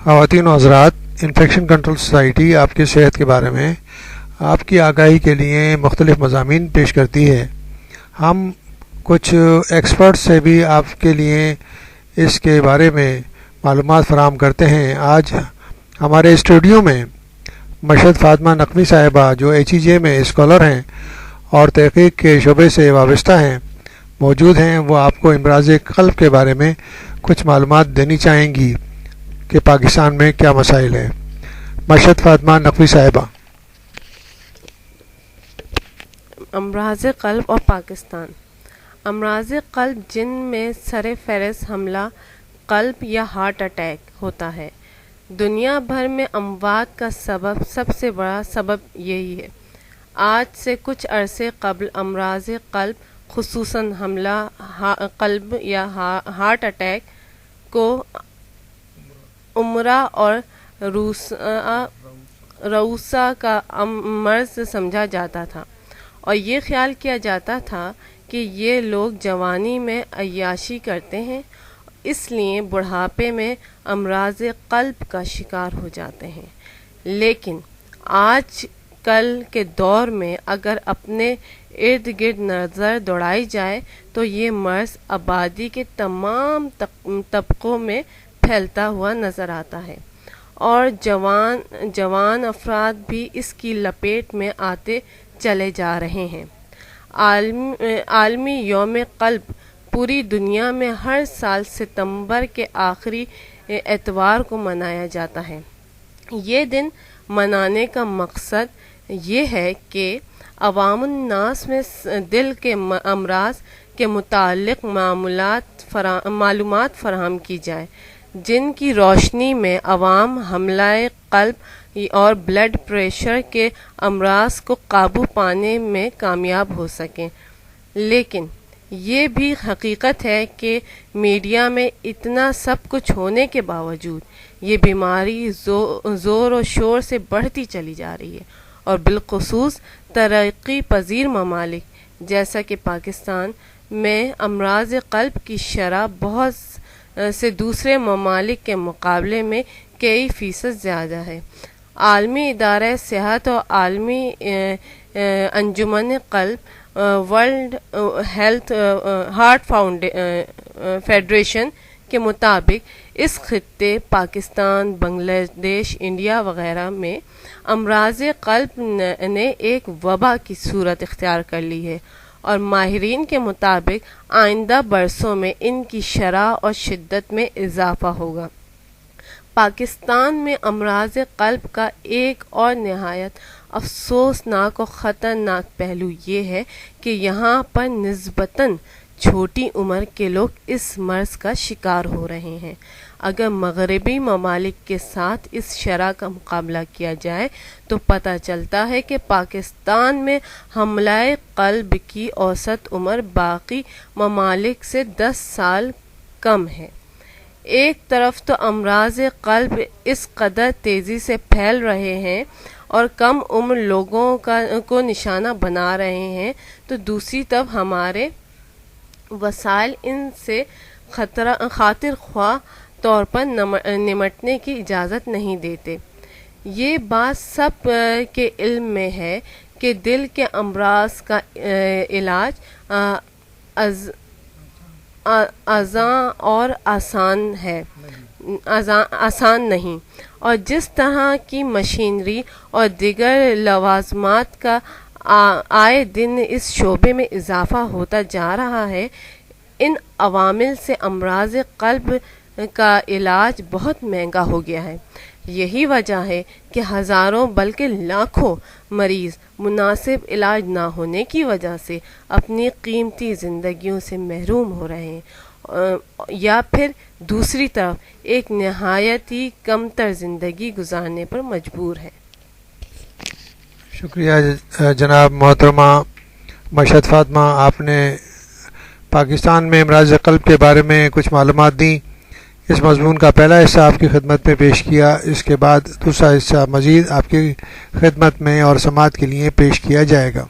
خواتین و حضرات، انفیکشن کنٹرول سوسائٹی آپ کی صحت کے بارے میں آپ کی آگاہی کے لیے مختلف مضامین پیش کرتی ہے۔ ہم کچھ ایکسپرٹ سے بھی آپ کے لیے اس کے بارے میں معلومات فراہم کرتے ہیں۔ آج ہمارے اسٹوڈیو میں مشہد فاطمہ نقوی صاحبہ، جو HEJ میں اسکالر ہیں اور تحقیق کے شعبے سے وابستہ ہیں، موجود ہیں۔ وہ آپ کو امراض قلب کے بارے میں کچھ معلومات دینی چاہیں گی کہ پاکستان میں کیا مسائل ہیں۔ مشہد فاطمہ نقوی صاحبہ۔ امراض قلب اور پاکستان۔ امراض قلب جن میں سر فہرست حملہ قلب یا ہارٹ اٹیک ہوتا ہے۔ دنیا بھر میں اموات کا سب سے بڑا سبب یہی ہے۔ آج سے کچھ عرصے قبل امراض قلب، خصوصاً حملہ قلب یا ہارٹ اٹیک کو عمرہ اور رؤسا کا مرض سمجھا جاتا تھا، اور یہ خیال کیا جاتا تھا کہ یہ لوگ جوانی میں عیاشی کرتے ہیں، اس لیے بڑھاپے میں امراض قلب کا شکار ہو جاتے ہیں۔ لیکن آج کل کے دور میں اگر اپنے ارد گرد نظر دوڑائی جائے تو یہ مرض آبادی کے تمام طبقوں میں پھیلتا ہوا نظر آتا ہے، اور جوان افراد بھی اس کی لپیٹ میں آتے چلے جا رہے ہیں۔ عالمی یوم قلب پوری دنیا میں ہر سال ستمبر کے آخری اتوار کو منایا جاتا ہے۔ یہ دن منانے کا مقصد یہ ہے کہ عوام الناس میں دل کے امراض کے متعلق معلومات فراہم کی جائے، جن کی روشنی میں عوام حملہ قلب اور بلڈ پریشر کے امراض کو قابو پانے میں کامیاب ہو سکیں۔ لیکن یہ بھی حقیقت ہے کہ میڈیا میں اتنا سب کچھ ہونے کے باوجود یہ بیماری زور و شور سے بڑھتی چلی جا رہی ہے، اور بالخصوص ترقی پذیر ممالک جیسا کہ پاکستان میں امراض قلب کی شرح بہت سے دوسرے ممالک کے مقابلے میں کئی فیصد زیادہ ہے۔ عالمی ادارہ صحت اور عالمی انجمن قلب ورلڈ ہیلتھ ہارٹ فیڈریشن کے مطابق اس خطے پاکستان، بنگلہ دیش، انڈیا وغیرہ میں امراض قلب نے ایک وبا کی صورت اختیار کر لی ہے، اور ماہرین کے مطابق آئندہ برسوں میں ان کی شرح اور شدت میں اضافہ ہوگا۔ پاکستان میں امراض قلب کا ایک اور نہایت افسوسناک اور خطرناک پہلو یہ ہے کہ یہاں پر نسبتاً چھوٹی عمر کے لوگ اس مرض کا شکار ہو رہے ہیں۔ اگر مغربی ممالک کے ساتھ اس شرح کا مقابلہ کیا جائے تو پتہ چلتا ہے کہ پاکستان میں حملہ قلب کی اوسط عمر باقی ممالک سے 10 سال کم ہے۔ ایک طرف تو امراض قلب اس قدر تیزی سے پھیل رہے ہیں اور کم عمر لوگوں کو نشانہ بنا رہے ہیں، تو دوسری طرف ہمارے وسائل ان سے خاطر خواہ طور پر نمٹنے کی اجازت نہیں دیتے۔ یہ بات سب کے علم میں ہے کہ دل کے امراض کا علاج اور آسان نہیں، اور جس طرح کی مشینری اور دیگر لوازمات کا آئے دن اس شعبے میں اضافہ ہوتا جا رہا ہے، ان عوامل سے امراض قلب کا علاج بہت مہنگا ہو گیا ہے۔ یہی وجہ ہے کہ ہزاروں بلکہ لاکھوں مریض مناسب علاج نہ ہونے کی وجہ سے اپنی قیمتی زندگیوں سے محروم ہو رہے ہیں، یا پھر دوسری طرف ایک نہایت ہی کمتر زندگی گزارنے پر مجبور ہے۔ شکریہ جناب محترمہ مشہد فاطمہ، آپ نے پاکستان میں امراض قلب کے بارے میں کچھ معلومات دیں۔ اس مضمون کا پہلا حصہ آپ کی خدمت میں پیش کیا، اس کے بعد دوسرا حصہ مزید آپ کی خدمت میں اور سماعت کے لیے پیش کیا جائے گا۔